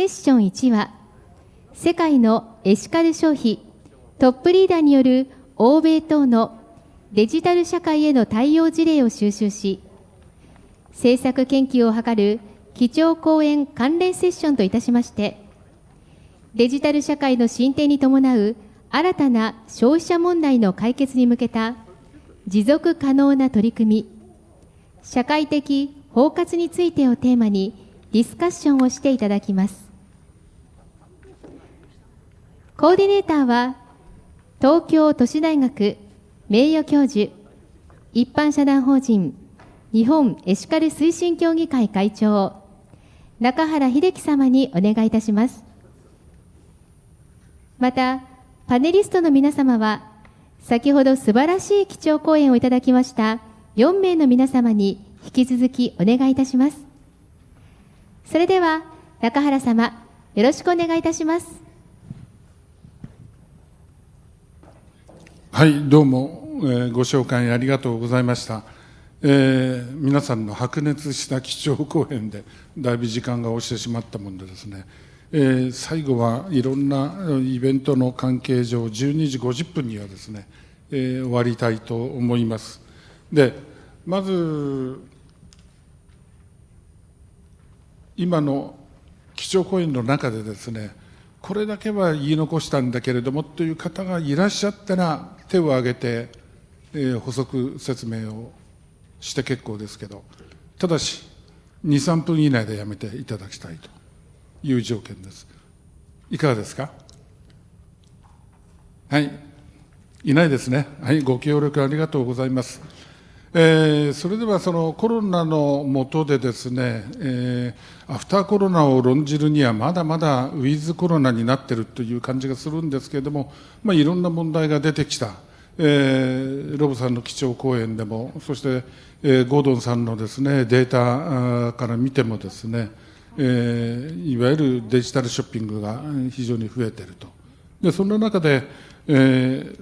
セッション1は、世界のエシカル消費トップリーダーによる欧米等のデジタル社会への対応事例を収集し、政策研究を図る基調講演関連セッションといたしまして、デジタル社会の進展に伴う新たな消費者問題の解決に向けた持続可能な取り組み、社会的包括についてをテーマにディスカッションをしていただきます。コーディネーターは、東京都市大学名誉教授、一般社団法人日本エシカル推進協議会会長、中原秀樹様にお願いいたします。また、パネリストの皆様は、先ほど素晴らしい基調講演をいただきました4名の皆様に引き続きお願いいたします。それでは、中原様、よろしくお願いいたします。はい、どうも、ご紹介ありがとうございました。皆さんの白熱した基調講演で、だいぶ時間が押してしまったもんでですね、最後はいろんなイベントの関係上、12時50分にはですね、終わりたいと思います。で、まず、今の基調講演の中でですね、これだけは言い残したんだけれどもという方がいらっしゃったら、手を挙げて、補足説明をして結構ですけど、ただし、2、3分以内でやめていただきたいという条件です。いかがですか？はい。いないですね。はい。ご協力ありがとうございます。それではそのコロナの下でですね、アフターコロナを論じるにはまだまだウィズコロナになっているという感じがするんですけれども、いろんな問題が出てきた。ロブさんの基調講演でも、そして、ゴードンさんのですね、データから見てもですね、いわゆるデジタルショッピングが非常に増えていると。で、そんな中で、エ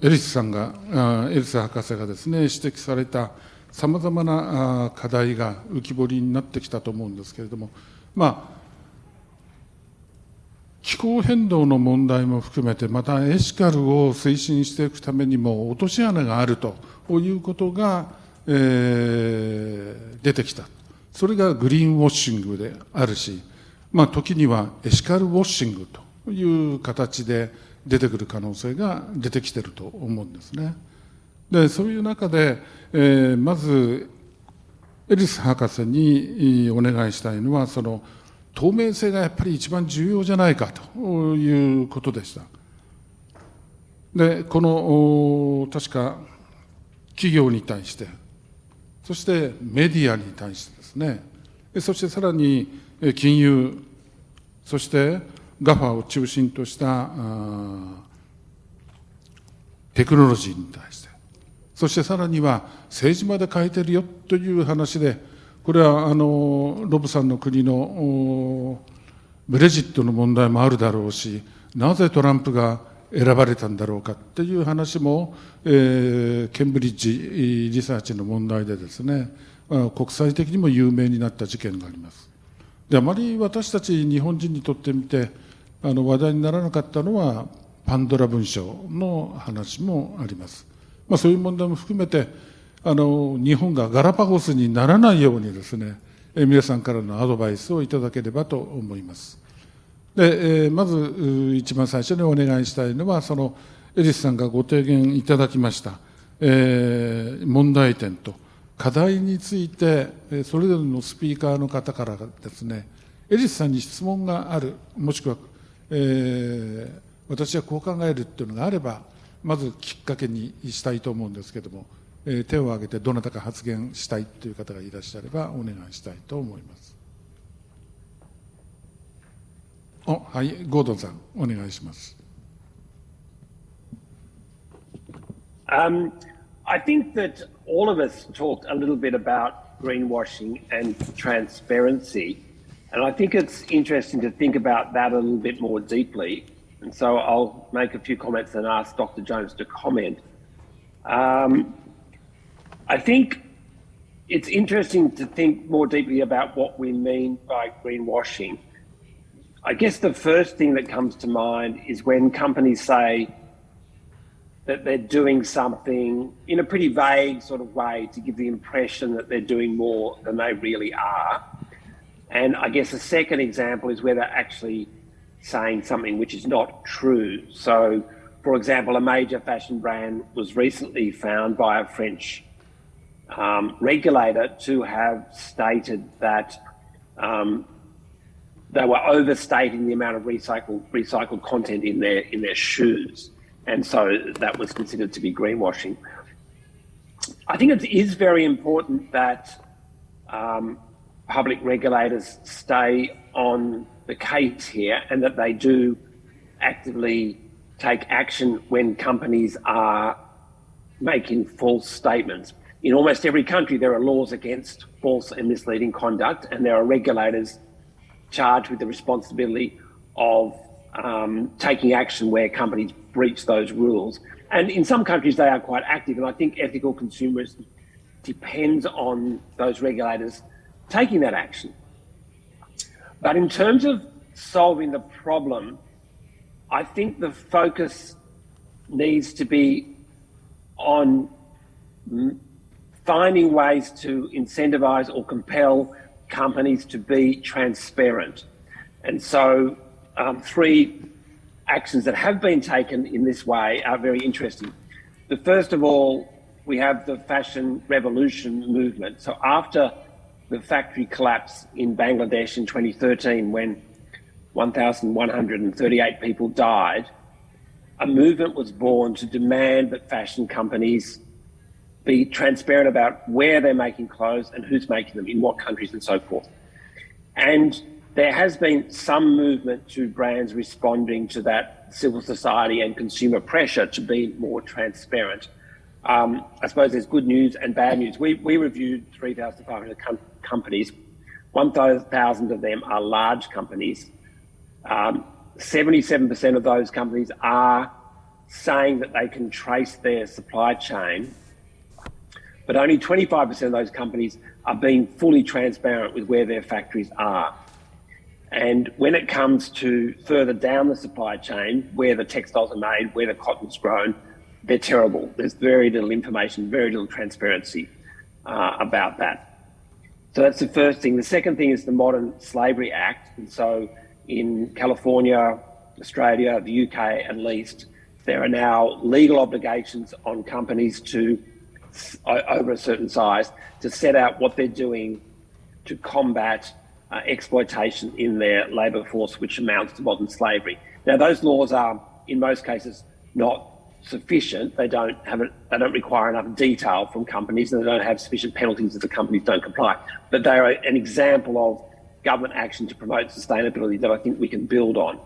リス博士がですね、指摘されたさまざまな課題が浮き彫りになってきたと思うんですけれども、気候変動の問題も含めて、またエシカルを推進していくためにも落とし穴があるということが、出てきた。それがグリーンウォッシングであるし、時にはエシカルウォッシングという形で出てくる可能性が出てきていると思うんですね。で、そういう中で、まず、エリス博士にお願いしたいのは、その、透明性がやっぱり一番重要じゃないかということでした。で、この、確か、企業に対して、そしてメディアに対してですね、そしてさらに金融、そしてGAFAを中心としたテクノロジーに対して、そしてさらには政治まで変えてるよという話で、これはロブさんの国のブレジットの問題もあるだろうし、なぜトランプが選ばれたんだろうかっていう話も、ケンブリッジリサーチの問題でですね、国際的にも有名になった事件があります。で、あまり私たち日本人にとってみて話題にならなかったのはパンドラ文書の話もあります。そういう問題も含めて日本がガラパゴスにならないようにですね、皆さんからのアドバイスをいただければと思います。で、まず一番最初にお願いしたいのは、そのエリスさんがご提言いただきました、問題点と課題について、それぞれのスピーカーの方からですね、エリスさんに質問がある、もしくは、私はこう考えるっていうのがあれば、まずきっかけにしたいと思うんですけれども、手を挙げてどなたか発言したいという方がいらっしゃればお願いしたいと思います。はい、ゴードンさん、お願いします。I think that all of us talked a little bit about greenwashing and transparency, and I think it's interesting to think about that a little bit more deeply. And so I'll make a few comments and ask Dr. Jones to comment. I think it's interesting to think more deeply about what we mean by greenwashing. I guess the first thing that comes to mind is when companies say that they're doing something in a pretty vague sort of way to give the impression that they're doing more than they really are. And I guess a second example is where they're actually saying something which is not true. So, for example, a major fashion brand was recently found by a French regulator to have stated that they were overstating the amount of recycled content in their shoes, and so that was considered to be greenwashing. I think it is very important that public regulators stay on the case here, and that they do actively take action when companies are making false statements. In almost every country, there are laws against false and misleading conduct, and there are regulators charged with the responsibility of taking action where companies breach those rules. And in some countries, they are quite active, and I think ethical consumerism depends on those regulators taking that action. But in terms of solving the problem, I think the focus needs to be on finding ways to incentivize or compel companies to be transparent. And so three actions that have been taken in this way are very interesting. The first of all, we have the fashion revolution movement. So after the factory collapse in Bangladesh in 2013, when 1,138 people died, a movement was born to demand that fashion companies be transparent about where they're making clothes and who's making them, in what countries and so forth. And there has been some movement to brands responding to that civil society and consumer pressure to be more transparent. I suppose there's good news and bad news. We reviewed 3,500 companies. 1,000 of them are large companies. 77% of those companies are saying that they can trace their supply chain, but only 25% of those companies are being fully transparent with where their factories are. And when it comes to further down the supply chain, where the textiles are made, where the cotton's grown, they're terrible. There's very little information, very little transparency about that. So that's the first thing. The second thing is the Modern Slavery Act. And so in California, Australia, the UK at least, there are now legal obligations on companies to, over a certain size, to set out what they're doing to combat exploitation in their labour force, which amounts to modern slavery. Now, those laws are, in most cases, not sufficient. They don't require enough detail from companies, and they don't have sufficient penalties if the companies don't comply. But they are an example of government action to promote sustainability that I think we can build on.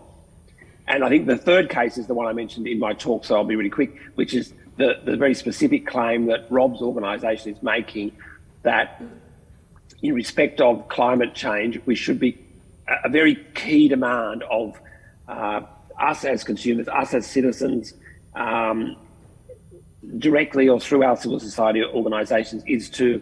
And I think the third case is the one I mentioned in my talk, so I'll be really quick, which is the very specific claim that Rob's organisation is making, that in respect of climate change, we should be a very key demand of us as consumers, us as citizens, directly or through our civil society organisations, is to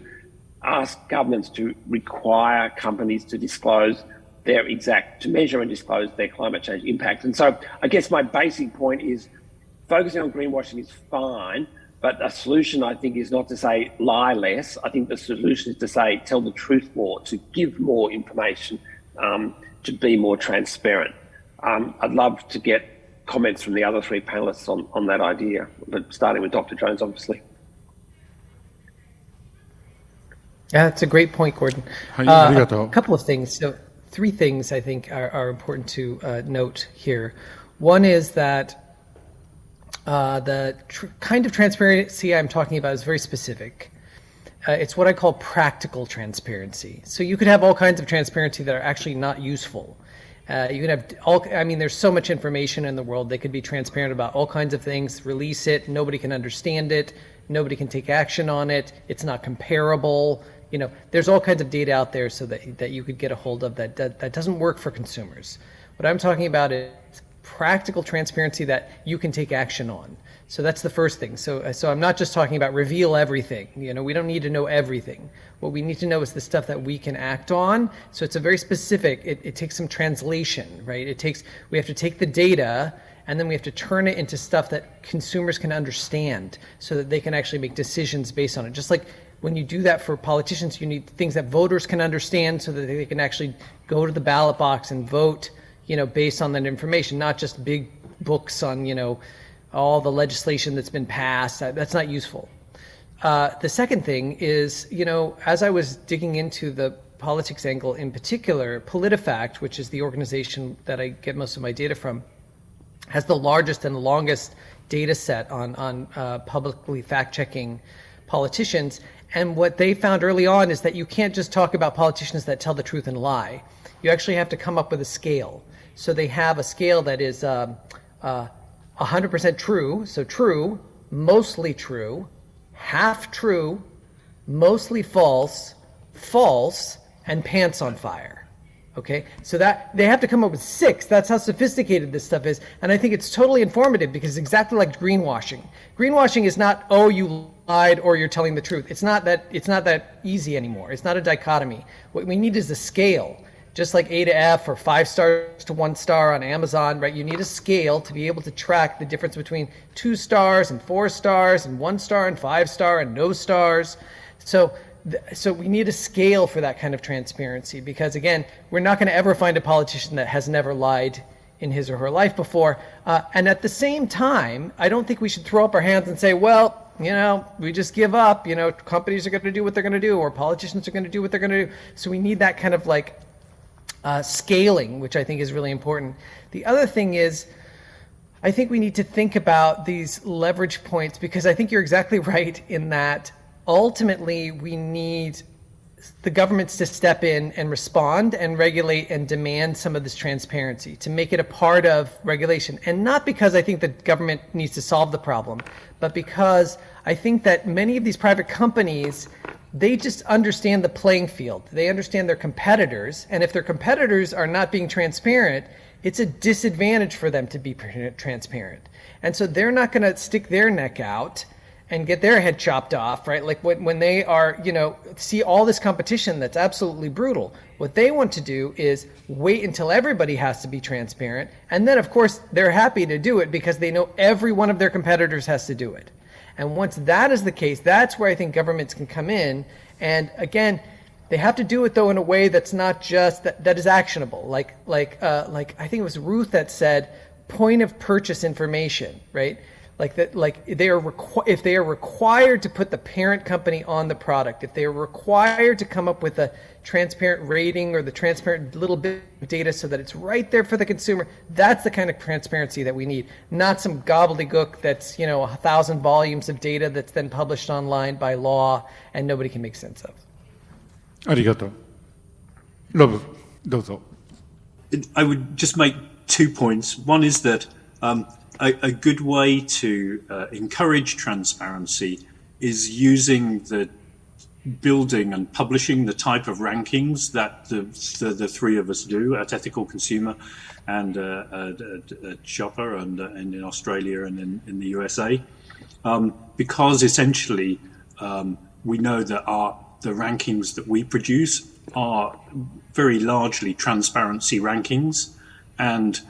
ask governments to require companies to disclose to measure and disclose their climate change impact. And so I guess my basic point is focusing on greenwashing is fine, but a solution, I think, is not to say lie less. I think the solution is to say tell the truth more, to give more information, to be more transparent. I'd love to get comments from the other three panelists on that idea, but starting with Dr. Jones, obviously. Yeah, that's a great point, Gordon. A couple of things. So three things I think are important to note here. One is that the kind of transparency I'm talking about is very specific. It's what I call practical transparency. So you could have all kinds of transparency that are actually not useful. You can have there's so much information in the world. They could be transparent about all kinds of things, release it, nobody can understand it, nobody can take action on it, it's not comparable. There's all kinds of data out there so that you could get a hold of that doesn't work for consumers. What I'm talking about is practical transparency that you can take action on. So that's the first thing. So I'm not just talking about reveal everything. We don't need to know everything. What we need to know is the stuff that we can act on. So it's a very specific, it takes some translation, right? We have to take the data and then we have to turn it into stuff that consumers can understand so that they can actually make decisions based on it. Just like when you do that for politicians, you need things that voters can understand so that they can actually go to the ballot box and vote, based on that information, not just big books on, all the legislation that's been passed. That's not useful. The second thing is, as I was digging into the politics angle in particular, PolitiFact, which is the organization that I get most of my data from, has the largest and longest data set on publicly fact-checking politicians. And what they found early on is that you can't just talk about politicians that tell the truth and lie. You actually have to come up with a scale. So they have a scale that is 100% true, so true, mostly true, half true, mostly false, false, and pants on fire. Okay, so that they have to come up with 6. That's how sophisticated this stuff is, and I think it's totally informative because it's exactly like greenwashing. Greenwashing is not, oh, you lied or you're telling the truth. It's not that easy anymore. It's not a dichotomy. What we need is a scale. Just like A to F or 5 stars to 1 star on Amazon, right? You need a scale to be able to track the difference between 2 stars and 4 stars and 1 star and 5 star and no stars. So we need a scale for that kind of transparency because, again, we're not going to ever find a politician that has never lied in his or her life before. And at the same time, I don't think we should throw up our hands and say, well, we just give up. Companies are going to do what they're going to do or politicians are going to do what they're going to do. So we need that kind of scaling, which I think is really important. The other thing is, I think we need to think about these leverage points because I think you're exactly right in that ultimately we need the governments to step in and respond and regulate and demand some of this transparency to make it a part of regulation. And not because I think the government needs to solve the problem, but because I think that many of these private companies, they just understand the playing field. They understand their competitors. And if their competitors are not being transparent, it's a disadvantage for them to be transparent. And so they're not going to stick their neck out and get their head chopped off, right? Like when they are, see all this competition that's absolutely brutal. What they want to do is wait until everybody has to be transparent. And then, of course, they're happy to do it because they know every one of their competitors has to do it. And once that is the case, that's where I think governments can come in. And again, they have to do it though in a way that's not just that is actionable. Like I think it was Ruth that said point of purchase information, right? Like that, like if they are required to put the parent company on the product, if they are required to come up with a transparent rating or the transparent little bit of data so that it's right there for the consumer, that's the kind of transparency that we need. Not some gobbledygook that's 1,000 volumes of data that's then published online by law and nobody can make sense of. ありがとう。ロブ、どうぞ。I would just make 2 points. One is that a good way to encourage transparency is using the building and publishing the type of rankings that the 3 of us do at Ethical Consumer and at Shopper and in Australia and in the USA, because essentially we know that the rankings that we produce are very largely transparency rankings, and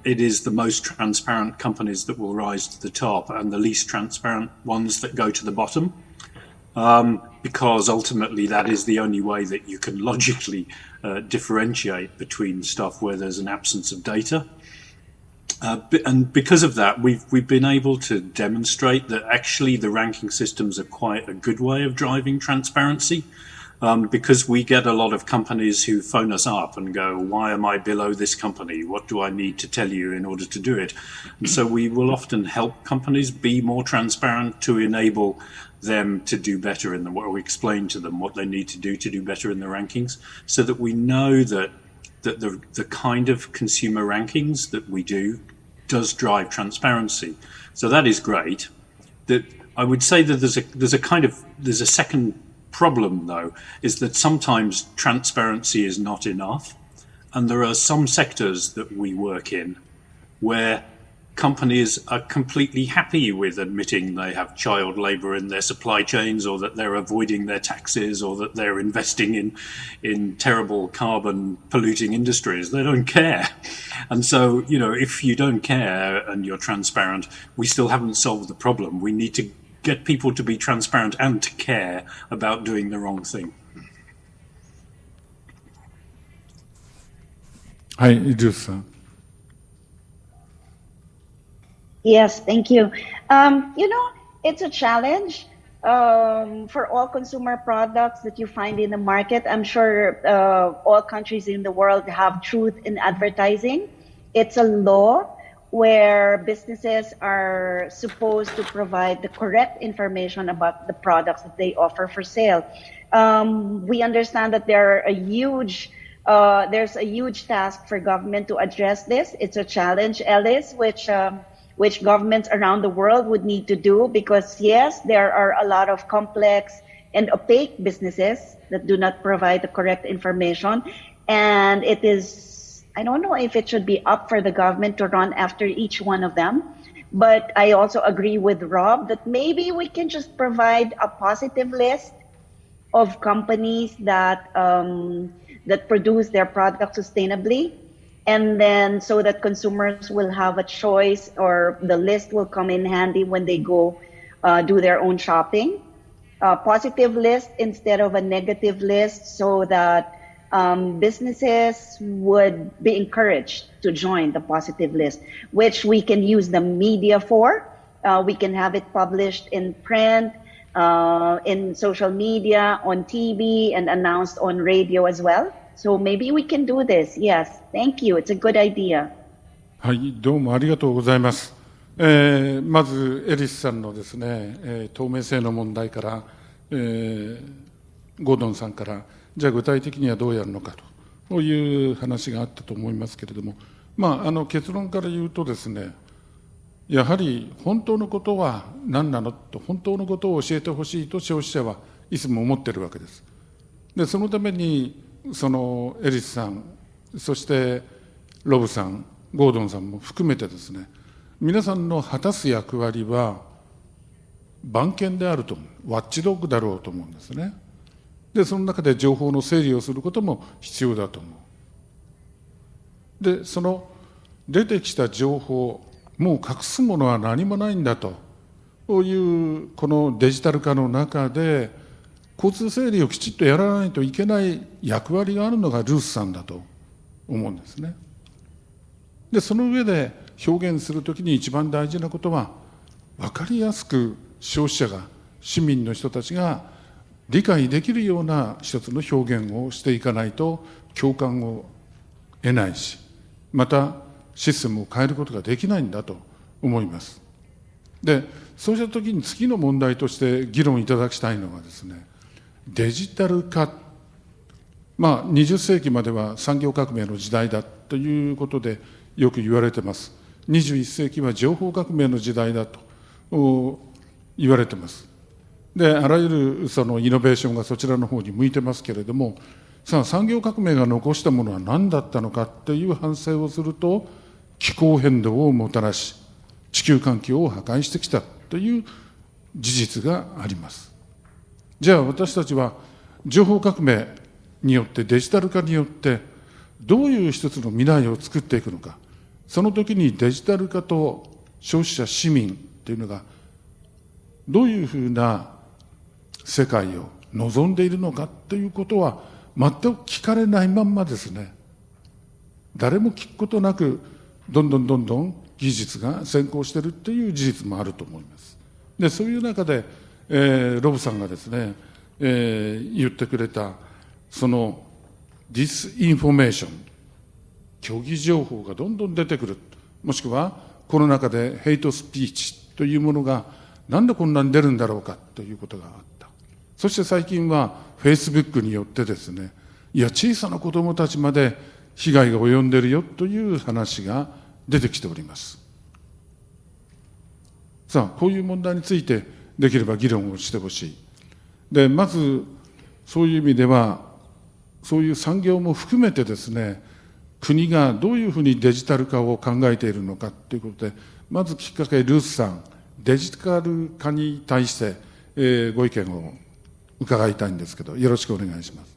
it is the most transparent companies that will rise to the top and the least transparent ones that go to the bottom, because ultimately that is the only way that you can logically differentiate between stuff where there's an absence of data. And because of that, we've been able to demonstrate that actually the ranking systems are quite a good way of driving transparency. Because we get a lot of companies who phone us up and go, why am I below this company? What do I need to tell you in order to do it? And so we will often help companies be more transparent to enable them to do better in or explain to them what they need to do better in the rankings, so that we know that the kind of consumer rankings that we do does drive transparency. So that is great. That I would say that there's a second problem though, is that sometimes transparency is not enough, and there are some sectors that we work in where companies are completely happy with admitting they have child labor in their supply chains, or that they're avoiding their taxes, or that they're investing in terrible carbon polluting industries. They don't care. And so, if you don't care and you're transparent, we still haven't solved the problem. We need to get people to be transparent and to care about doing the wrong thing. はい、ジュースさん。Yes, thank you. It's a challenge for all consumer products that you find in the market. I'm sure all countries in the world have truth in advertising. It's a law where businesses are supposed to provide the correct information about the products that they offer for sale. We understand that there's a huge task for government to address this. It's a challenge, Ellis, which governments around the world would need to do, because yes, there are a lot of complex and opaque businesses that do not provide the correct information. And I don't know if it should be up for the government to run after each one of them. But I also agree with Rob that maybe we can just provide a positive list of companies that produce their product sustainably. And then so that consumers will have a choice, or the list will come in handy when they go do their own shopping. A positive list instead of a negative list, so that businesses would be encouraged to join the positive list, which we can use the media for. We can have it published in print, in social media, on TV, and announced on radio as well.So maybe we can do this. Yes, thank you. It's a good idea. はい、どうもありがとうございます。まずエリスさんのですね、透明性の問題から、ゴードンさんからじゃあ具体的にはどうやるのかという話があったと思いますけれども、結論から言うとですね、やはり本当のことは何なのと、本当のことを教えてほしいと消費者はいつも思っているわけです。でそのためにそのエリスさん、そしてロブさん、ゴードンさんも含めてですね、皆さんの果たす役割は番犬であると思う、ワッチドッグだろうと思うんですね。でその中で情報の整理をすることも必要だと思う。でその出てきた情報、もう隠すものは何もないんだというこのデジタル化の中で交通整理をきちっとやらないといけない役割があるのがルースさんだと思うんですね。でその上で表現するときに一番大事なことは、分かりやすく消費者が、市民の人たちが理解できるような一つの表現をしていかないと共感を得ないし、またシステムを変えることができないんだと思います。でそうしたときに次の問題として議論いただきたいのがですね、デジタル化、20世紀までは産業革命の時代だということでよく言われてます。21世紀は情報革命の時代だと言われてます。であらゆるそのイノベーションがそちらの方に向いてますけれども、さあ産業革命が残したものは何だったのかという反省をすると、気候変動をもたらし地球環境を破壊してきたという事実があります。じゃあ私たちは情報革命によって、デジタル化によってどういう一つの未来を作っていくのか、その時にデジタル化と消費者市民というのがどういうふうな世界を望んでいるのかということは全く聞かれないまんまですね、誰も聞くことなくどんどん技術が先行しているという事実もあると思います。でそういう中で、ロブさんがですね、言ってくれたそのディスインフォメーション、虚偽情報がどんどん出てくる、もしくはこの中でヘイトスピーチというものがなんでこんなに出るんだろうかということがあった。そして最近はフェイスブックによってですね、いや小さな子どもたちまで被害が及んでいるよという話が出てきております。さあこういう問題についてできれば議論をしてほしい。でまずそういう意味ではそういう産業も含めてですね、国がどういうふうにデジタル化を考えているのかということで、まずきっかけ、ルースさん、デジタル化に対して、ご意見を伺いたいんですけど、よろしくお願いします。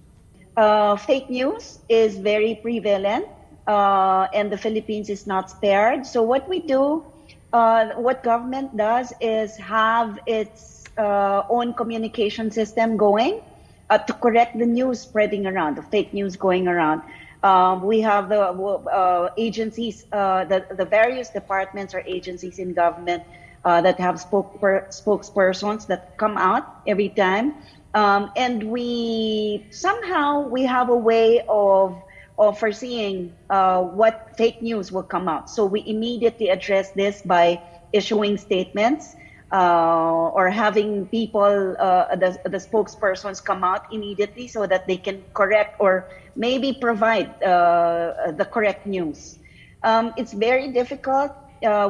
Fake news is very prevalent, and the Philippines is not spared. So what we do, what government does is have its own communication system going to correct the news spreading around, the fake news going around. We have the agencies, the various departments or agencies in government that have spokespersons that come out every time. And we have a way of foreseeing what fake news will come out. So we immediately address this by issuing statements or having people, the spokespersons come out immediately so that they can correct or maybe provide the correct news. It's very difficult.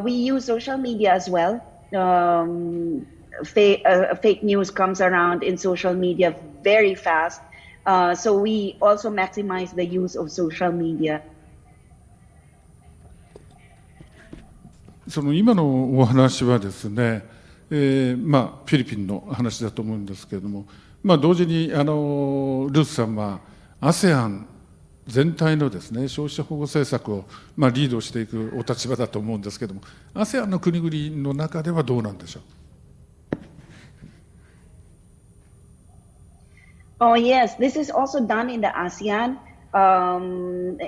We use social media as well. Fake news comes around in social media very fast. So we also maximize the use of social media. その今のお話はですね、フィリピンの話だと思うんですけれども、同時にルースさんは ASEAN 全体のですね、消費者保護政策をリードしていくお立場だと思うんですけれども、ASEAN の国々の中ではどうなんでしょう。Oh yes, this is also done in the ASEAN.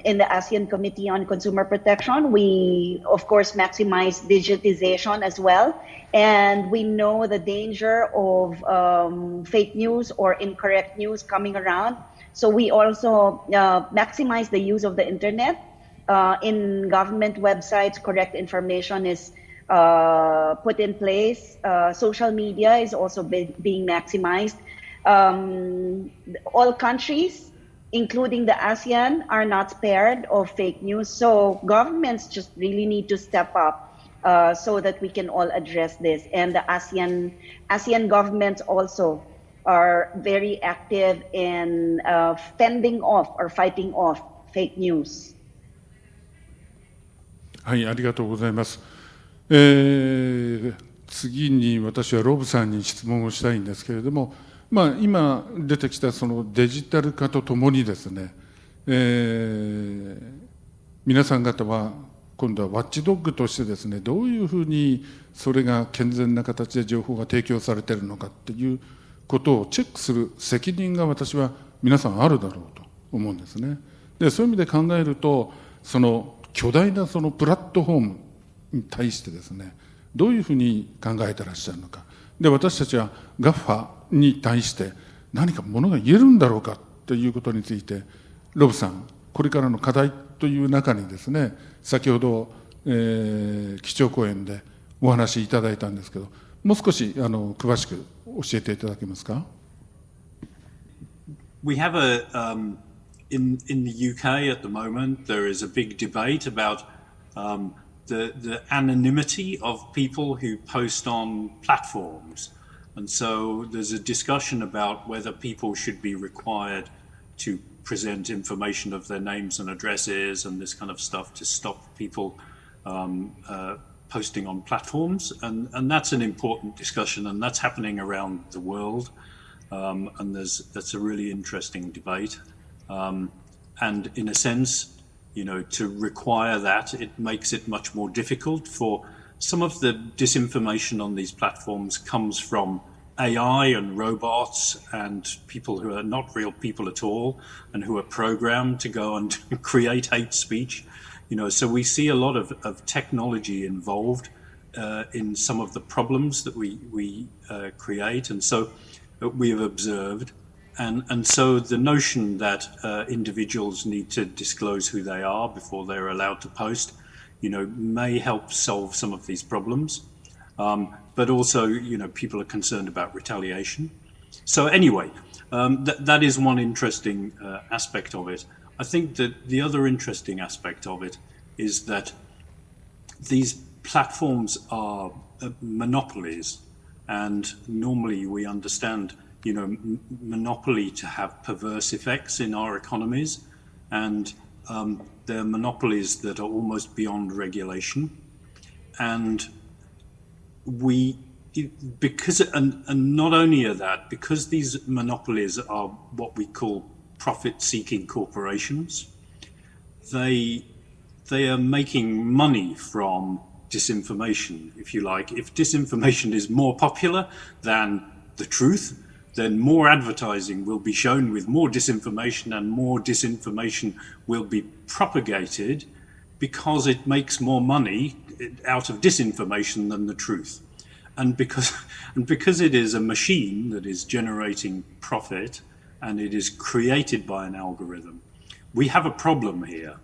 In the ASEAN Committee on Consumer Protection, we of course maximize digitization as well, and we know the danger of fake news or incorrect news coming around. So we also maximize the use of the internet. In government websites, correct information is put in place. Social media is also being maximized. All countries, including the ASEAN, are not spared of fake news. So governments just really need to step up so that we can all address this. And the ASEAN governments also are very active in fending off or fighting off fake news. はい、ありがとうございます。次に私はロブさんに質問をしたいんですけれども、今出てきたそのデジタル化とともにですね、皆さん方は今度はワッチドッグとしてですね、どういうふうにそれが健全な形で情報が提供されているのかっていうことをチェックする責任が私は皆さんあるだろうと思うんですね。で、そういう意味で考えると、その巨大なそのプラットフォームに対してですね、どういうふうに考えてらっしゃるのか。で、私たちは GAFA に対して何かものが言えるんだろうかということについて、ロブさん、これからの課題という中にですね、先ほど、基調講演でお話しいただいたんですけど、もう少し詳しく教えていただけますか。We have in the UK at the moment, there is a big debate about the anonymity of people who post on platforms. And so there's a discussion about whether people should be required to present information of their names and addresses and this kind of stuff to stop people posting on platforms. And that's an important discussion, and that's happening around the world. And that's a really interesting debate. And in a sense, to require that, it makes it much more difficult. For some of the disinformation on these platforms comes from AI and robots and people who are not real people at all and who are programmed to go and create hate speech. So we see a lot of technology involved in some of the problems that we create. And so we have observed. And so the notion that individuals need to disclose who they are before they're allowed to post, may help solve some of these problems. But also, people are concerned about retaliation. So anyway, that is one interesting aspect of it. I think that the other interesting aspect of it is that these platforms are monopolies, and normally we understand monopoly to have perverse effects in our economies, and they're monopolies that are almost beyond regulation, and not only are that, because these monopolies are what we call profit-seeking corporations, they are making money from disinformation, if you like. If disinformation is more popular than the truth, then more advertising will be shown with more disinformation, and more disinformation will be propagated because it makes more money out of disinformation than the truth. And because it is a machine that is generating profit and it is created by an algorithm, we have a problem here.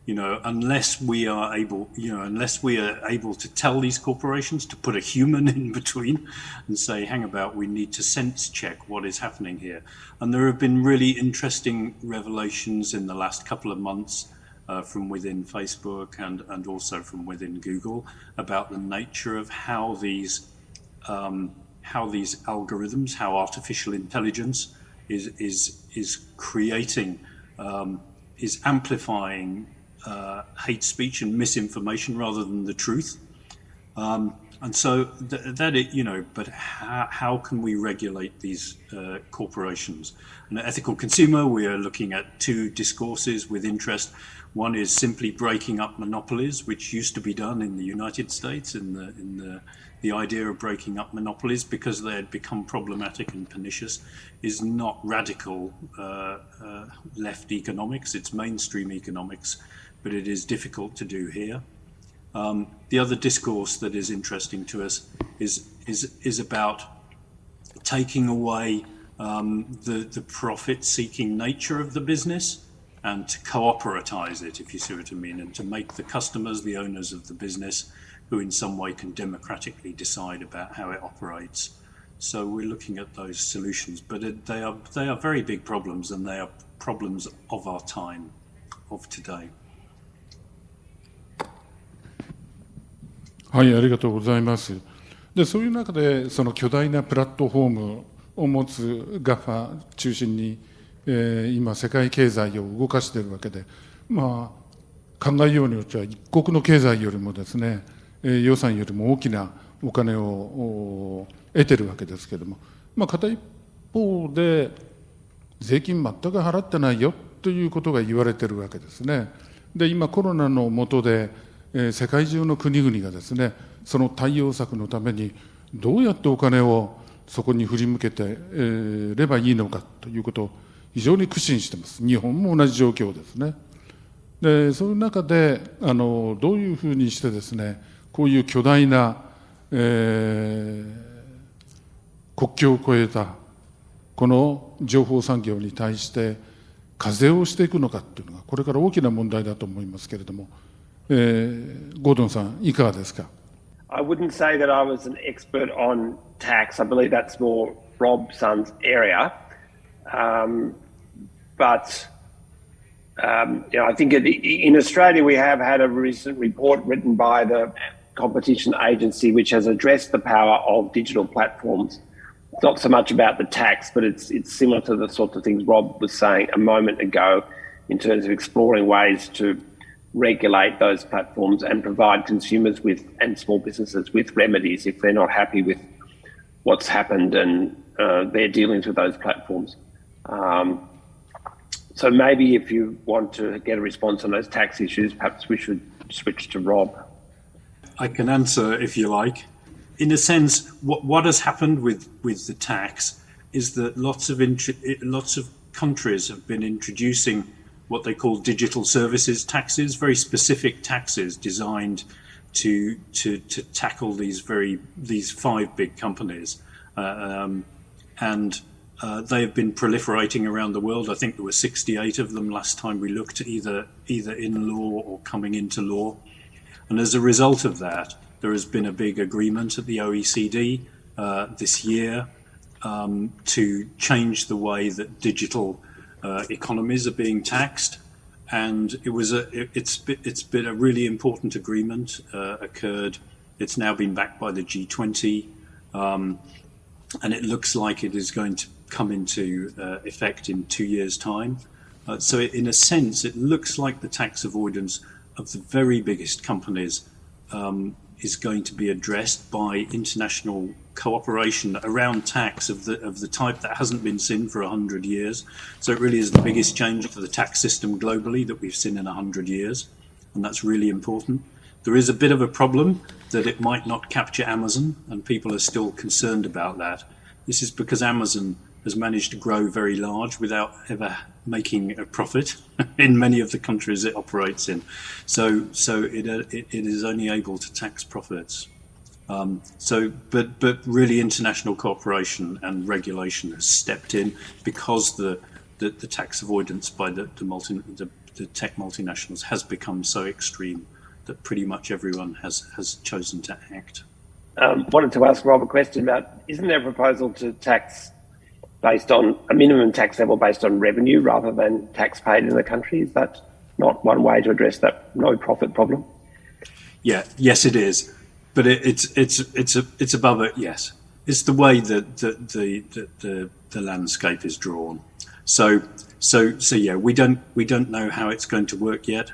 Unless we are able to tell these corporations to put a human in between and say, hang about, we need to sense check what is happening here. And there have been really interesting revelations in the last couple of months from within Facebook and also from within Google about the nature of how these algorithms, how artificial intelligence is creating, is amplifying hate speech and misinformation rather than the truth. And so but how can we regulate these corporations? And at Ethical Consumer, we are looking at two discourses with interest. One is simply breaking up monopolies, which used to be done in the United States, in the idea of breaking up monopolies because they had become problematic and pernicious, is not radical left economics, it's mainstream economics, but it is difficult to do here. The other discourse that is interesting to us is about taking away the profit-seeking nature of the business and to cooperatize it, if you see what I mean, and to make the customers the owners of the business, who in some way can democratically decide about how it operates. So we're looking at those solutions, but they are very big problems, and they are problems of our time, of today. はい、ありがとうございます。で、そういう中でその巨大なプラットフォームを持つ GAFA 中心に、今世界経済を動かしているわけで、考えようによっては一国の経済よりもですね、予算よりも大きなお金を得てるわけですけれども、片一方で税金全く払ってないよということが言われてるわけですね。で、今コロナの下で世界中の国々がですね、その対応策のためにどうやってお金をそこに振り向けてればいいのかということを非常に苦心しています。日本も同じ状況ですね。で、そういう中でどういうふうにしてですね、こういう巨大な、国境を越えたこの情報産業に対して課税をしていくのかというのがこれから大きな問題だと思いますけれども、ゴードンさんいかがですか？ I wouldn't say that I was an expert on tax. I believe that's more Rob Sun's area. But I think in Australia we have had a recent report written by the competition agency which has addressed the power of digital platforms. It's not so much about the tax, but it's similar to the sorts of things Rob was saying a moment ago in terms of exploring ways to regulate those platforms and provide consumers with and small businesses with remedies if they're not happy with what's happened and their dealings with those platforms. So maybe if you want to get a response on those tax issues, perhaps we should switch to Rob. I can answer if you like. In a sense, what has happened with the tax is that lots of countries have been introducing what they call digital services taxes, very specific taxes designed to tackle these five big companies, and they have been proliferating around the world. I think there were 68 of them last time we looked, either in law or coming into law. And as a result of that, there has been a big agreement at the OECD this year to change the way that digital economies are being taxed, and it's been a really important agreement occurred. It's now been backed by the G20, and it looks like it is going to come into effect in 2 years' time. So in a sense, it looks like the tax avoidance of the very biggest companies is going to be addressed by international cooperation around tax of the type that hasn't been seen for 100 years. So it really is the biggest change for the tax system globally that we've seen in 100 years, and that's really important. There is a bit of a problem that it might not capture Amazon, and people are still concerned about that. This is because Amazon has managed to grow very large without ever making a profit in many of the countries it operates in. So it is only able to tax profits. But really international cooperation and regulation has stepped in because the tax avoidance by the tech multinationals has become so extreme that pretty much everyone has chosen to act. Wanted to ask Rob a question about, isn't there a proposal to tax based on a minimum tax level based on revenue rather than tax paid in the country? Is that not one way to address that no profit problem? Yeah, yes, it is, but it's above it. Yes, it's the way that the landscape is drawn. So yeah, we don't know how it's going to work yet,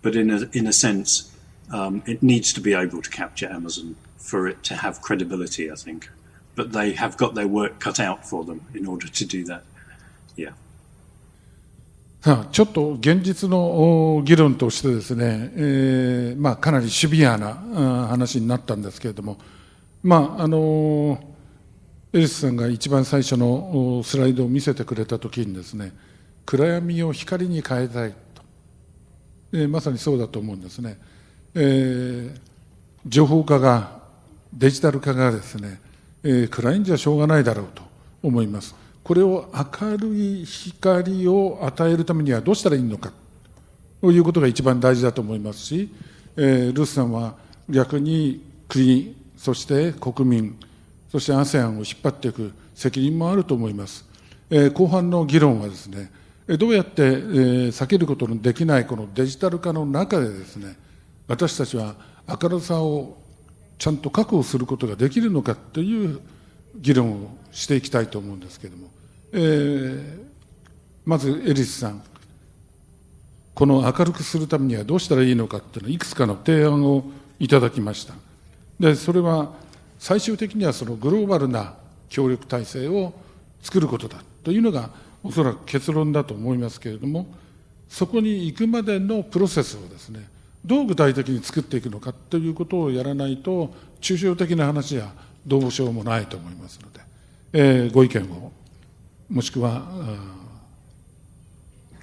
but in a sense, it needs to be able to capture Amazon for it to have credibility, I think. But they have got their work cut out for them in order to do that. Yeah. ちょっと現実の議論としてですね、かなりシビアな話になったんですけれども、エリスさんが一番最初のスライドを見せてくれたときにですね、暗闇を光に変えたいと、まさにそうだと思うんですね。情報化が、デジタル化がですね、暗いんじゃしょうがないだろうと思います。これを明るい光を与えるためにはどうしたらいいのかということが一番大事だと思いますし、ルースさんは逆に国、そして国民、そして ASEAN を引っ張っていく責任もあると思います。後半の議論はですね、どうやって避けることのできないこのデジタル化の中でですね、私たちは明るさをちゃんと確保することができるのかという議論をしていきたいと思うんですけれども、まずエリスさん、この明るくするためにはどうしたらいいのかというのいくつかの提案をいただきました。で、それは最終的にはそのグローバルな協力体制を作ることだというのがおそらく結論だと思いますけれども、そこに行くまでのプロセスをですね、どう具体的に作っていくのかということをやらないと、抽象的な話はどうしようもないと思いますので、ご意見を、もしくは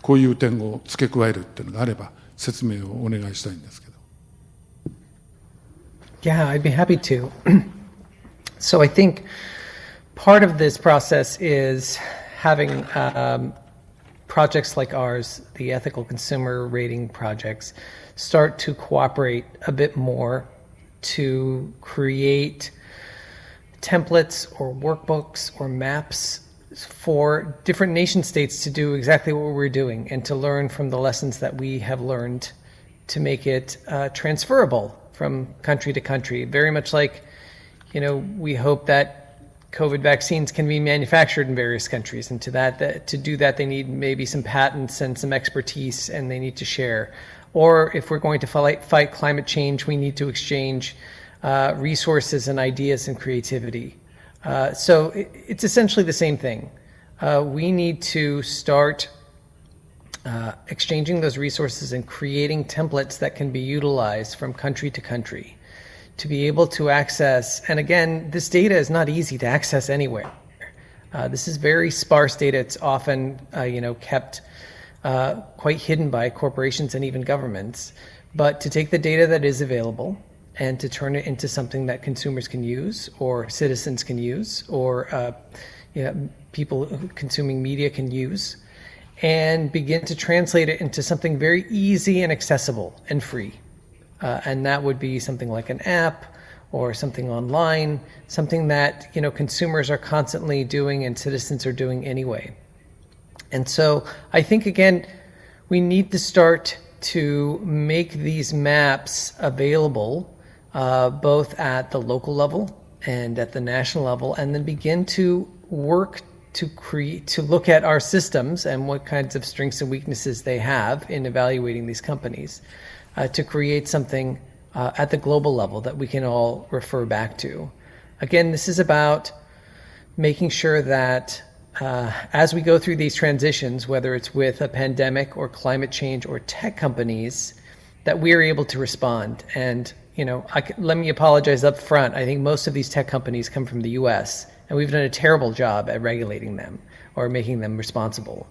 こういう点を付け加えるっていうのがあれば説明をお願いしたいんですけど。Yeah, I'd be happy to. So I think part of this process is having projects like ours, the ethical consumer rating projects, start to cooperate a bit more to create templates or workbooks or maps for different nation states to do exactly what we're doing and to learn from the lessons that we have learned to make it transferable from country to country. Very much like, we hope that COVID vaccines can be manufactured in various countries, and to do that they need maybe some patents and some expertise, and they need to share. Or if we're going to fight climate change, we need to exchange resources and ideas and creativity. So it's essentially the same thing. We need to start exchanging those resources and creating templates that can be utilized from country to country to be able to access. And again, this data is not easy to access anywhere. This is very sparse data. It's often, kept quite hidden by corporations and even governments. But to take the data that is available and to turn it into something that consumers can use, or citizens can use, or people consuming media can use, and begin to translate it into something very easy and accessible and free. And that would be something like an app or something online, something that consumers are constantly doing and citizens are doing anyway. And so I think, again, we need to start to make these maps available both at the local level and at the national level, and then begin to work to look at our systems and what kinds of strengths and weaknesses they have in evaluating these companies, to create something at the global level that we can all refer back to. Again, this is about making sure that as we go through these transitions, whether it's with a pandemic or climate change or tech companies, that we are able to respond. And let me apologize up front. I think most of these tech companies come from the US, and we've done a terrible job at regulating them or making them responsible.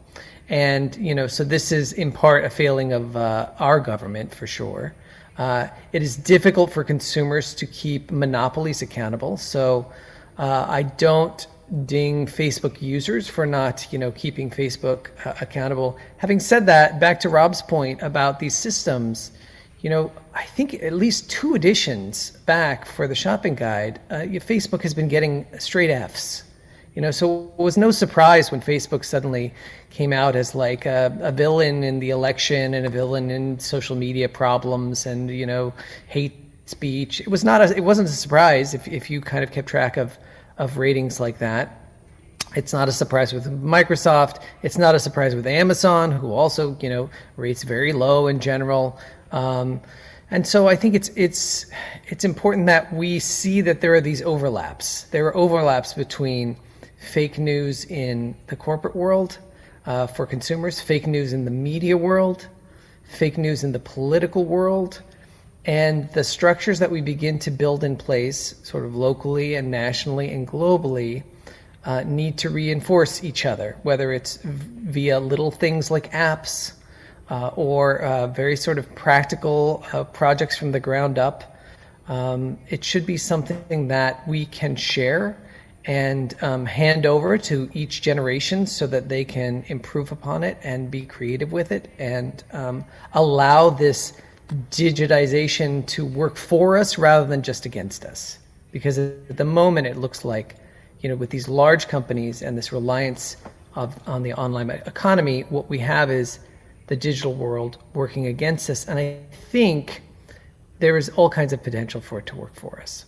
And, so this is in part a failing of our government for sure. It is difficult for consumers to keep monopolies accountable. So I don't ding Facebook users for not, keeping Facebook accountable. Having said that, back to Rob's point about these systems, I think at least 2 editions back for the shopping guide, Facebook has been getting straight Fs. So it was no surprise when Facebook suddenly came out as like a villain in the election and a villain in social media problems and, hate speech. It wasn't a surprise if you kind of kept track of ratings like that. It's not a surprise with Microsoft. It's not a surprise with Amazon, who also, rates very low in general. And so I think it's important that we see that there are these overlaps. There are overlaps between fake news in the corporate world for consumers, fake news in the media world, fake news in the political world, and the structures that we begin to build in place sort of locally and nationally and globally need to reinforce each other, whether it's via little things like apps or very sort of practical projects from the ground up. It should be something that we can share and hand over to each generation so that they can improve upon it and be creative with it and allow this digitization to work for us rather than just against us. Because at the moment it looks like, with these large companies and this reliance on the online economy, what we have is the digital world working against us. And I think there is all kinds of potential for it to work for us.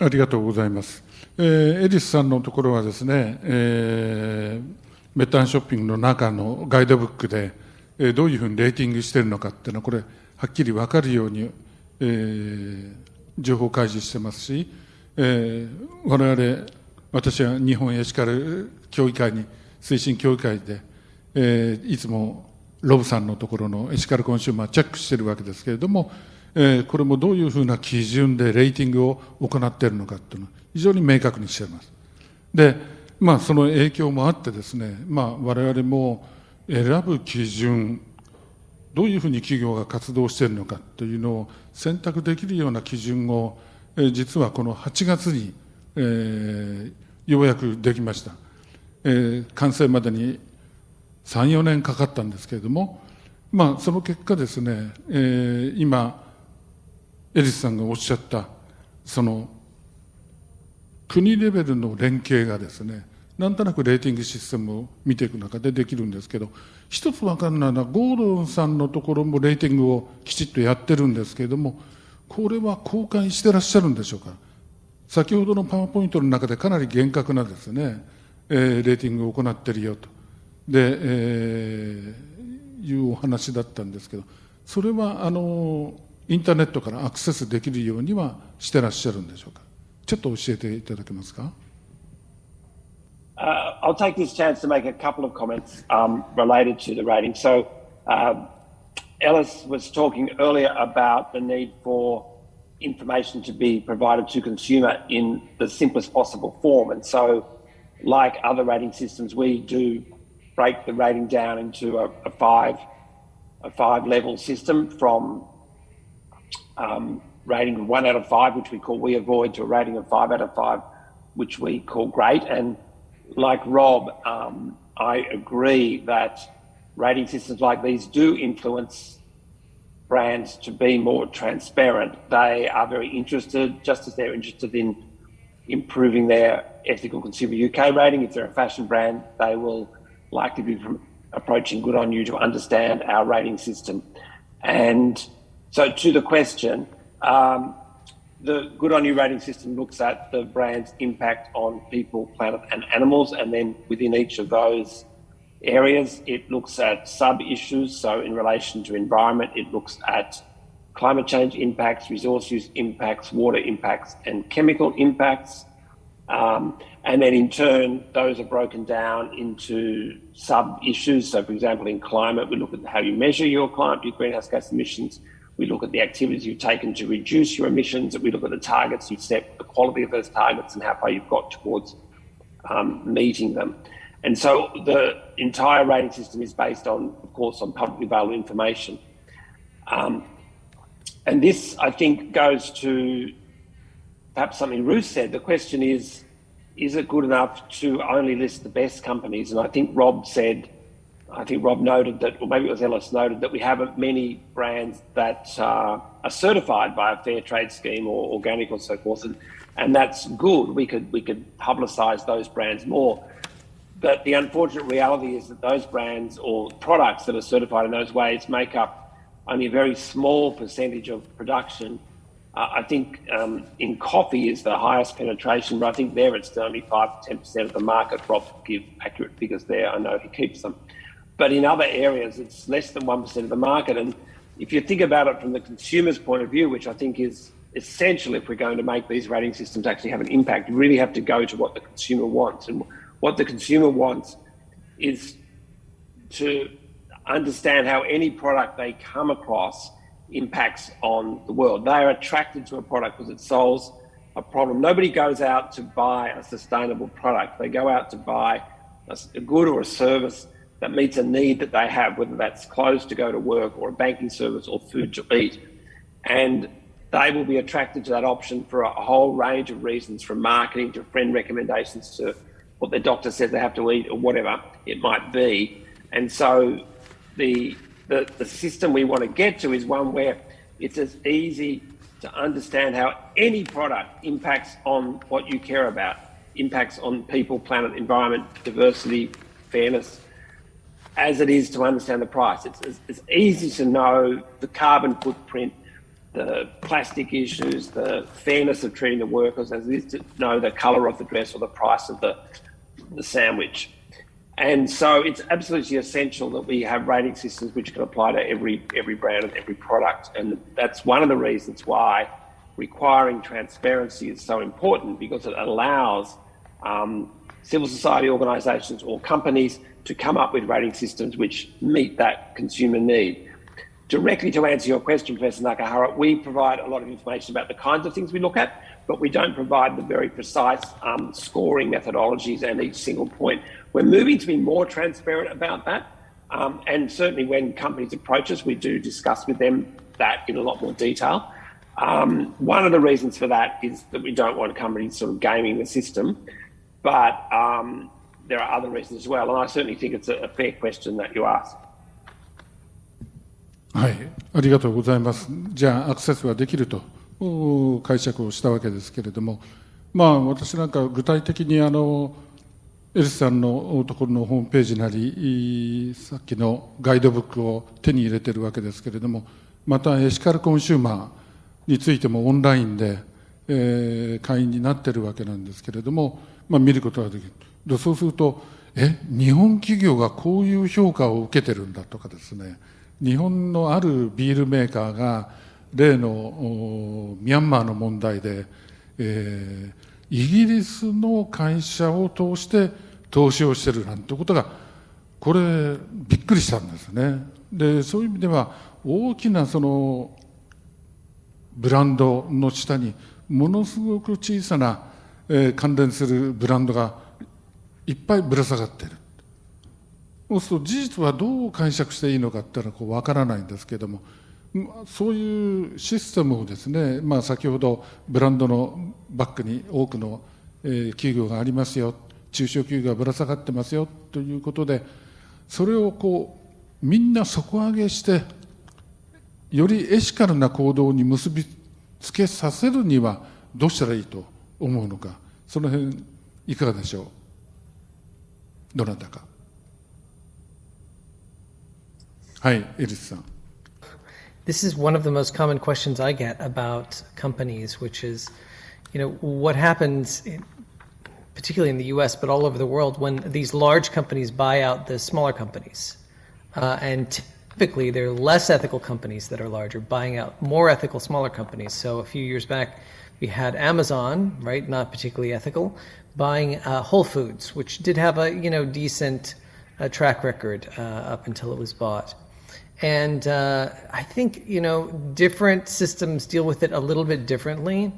ありがとうございます。エリスさんのところはですね、メタンショッピングの中のガイドブックで、どういうふうにレーティングしているのかっていうのは、これ、はっきり分かるように、情報開示してますし、我々、私は日本エシカル協議会に、推進協議会で、いつもロブさんのところのエシカルコンシューマーチェックしているわけですけれども、これもどういうふうな基準でレーティングを行っているのかというのは非常に明確にしています。で、その影響もあってですね、我々も選ぶ基準、どういうふうに企業が活動しているのかというのを選択できるような基準を、実はこの8月に、ようやくできました。完成までに3、4年かかったんですけれども、その結果ですね、今、エリスさんがおっしゃった、その国レベルの連携がですね、なんとなくレーティングシステムを見ていく中でできるんですけど、一つ分かるのは、ゴードンさんのところもレーティングをきちっとやってるんですけれども、これは公開してらっしゃるんでしょうか。先ほどのパワーポイントの中でかなり厳格なですね、レーティングを行ってるよと。で、いうお話だったんですけど、それはインターネットからアクセスできるようにはしてらっしゃるんでしょうか。ちょっと教えていただけますか。I'll take this chance to make a couple of comments related to the rating. So Ellis was talking earlier about the need for information to be provided to consumer in the simplest possible form. And so like other rating systems, we do break the rating down into a five level system from rating 1 out of 5, which we call we avoid, to a rating of 5 out of 5, which we call great. And like Rob, I agree that rating systems like these do influence brands to be more transparent. They are very interested, just as they're interested in improving their ethical consumer UK rating. If they're a fashion brand, they will likely be approaching Good On You to understand our rating system. And so to the question, the Good on You rating system looks at the brand's impact on people, planet, and animals, and then within each of those areas, it looks at sub-issues. So in relation to environment, it looks at climate change impacts, resource use impacts, water impacts, and chemical impacts. And then in turn, those are broken down into sub-issues. So for example, in climate, we look at how you measure your greenhouse gas emissions. We look at the activities you've taken to reduce your emissions. We look at the targets you've set, the quality of those targets, and how far you've got towards meeting them. And so the entire rating system is based on, of course, on publicly available information. And this, I think, goes to perhaps something Ruth said. The question is it good enough to only list the best companies? And I think Rob noted that, or maybe it was Ellis noted, that we have many brands that are certified by a fair trade scheme or organic or so forth, and that's good. We could publicise those brands more. But the unfortunate reality is that those brands or products that are certified in those ways make up only a very small percentage of production. I think in coffee is the highest penetration, but I think there it's only 5 to 10% of the market. Rob will give accurate figures there. I know he keeps them. But in other areas, it's less than 1% of the market. And if you think about it from the consumer's point of view, which I think is essential if we're going to make these rating systems actually have an impact, you really have to go to what the consumer wants. And what the consumer wants is to understand how any product they come across impacts on the world. They are attracted to a product because it solves a problem. Nobody goes out to buy a sustainable product. They go out to buy a good or a service that meets a need that they have, whether that's clothes to go to work or a banking service or food to eat. And they will be attracted to that option for a whole range of reasons, from marketing to friend recommendations to what their doctor says they have to eat or whatever it might be. And so the system we want to get to is one where it's as easy to understand how any product impacts on what you care about, impacts on people, planet, environment, diversity, fairness, as it is to understand the price. It's easy to know the carbon footprint, the plastic issues, the fairness of treating the workers, as it is to know the colour of the dress or the price of the sandwich. And so it's absolutely essential that we have rating systems which can apply to every brand and every product. And that's one of the reasons why requiring transparency is so important, because it allows civil society organisations or companies to come up with rating systems which meet that consumer need. Directly to answer your question, Professor Nakahara, we provide a lot of information about the kinds of things we look at, but we don't provide the very precise scoring methodologies and each single point. We're moving to be more transparent about that. And certainly when companies approach us, we do discuss with them that in a lot more detail. One of the reasons for that is that we don't want companies sort of gaming the system, but there are other reasons as well. And I certainly think it's a fair question that you ask. はい、ありがとうございます。じゃあアクセスはできると解釈をしたわけですけれども、まあ私なんか具体的にエルスさんのところのホームページなりさっきのガイドブックを手に入れてるわけですけれども、またエシカルコンシューマーについてもオンラインで、会員になってるわけなんですけれども、まあ見ることができる。そうすると日本企業がこういう評価を受けてるんだとかですね、日本のあるビールメーカーが例のミャンマーの問題で、イギリスの会社を通して投資をしてるなんてことが、これびっくりしたんですね。で、そういう意味では大きなそのブランドの下にものすごく小さな、関連するブランドがいっぱいぶら下がっている。そうすると事実はどう解釈していいのかっていうのは分からないんですけれども、そういうシステムをですね、まあ、先ほどブランドのバックに多くの企業がありますよ、中小企業がぶら下がってますよということで、それをこうみんな底上げしてよりエシカルな行動に結びつけさせるにはどうしたらいいと思うのか、その辺いかがでしょう。どなたか。はい、エリスさん。this is one of the most common questions I get about companies, which is, what happens, particularly in the US, but all over the world, when these large companies buy out the smaller companies. And typically, they're less ethical companies that are larger, buying out more ethical, smaller companies. So a few years back, we had Amazon, right, not particularly ethical, buying Whole Foods, which did have a decent track record up until it was bought. And I think different systems deal with it a little bit differently.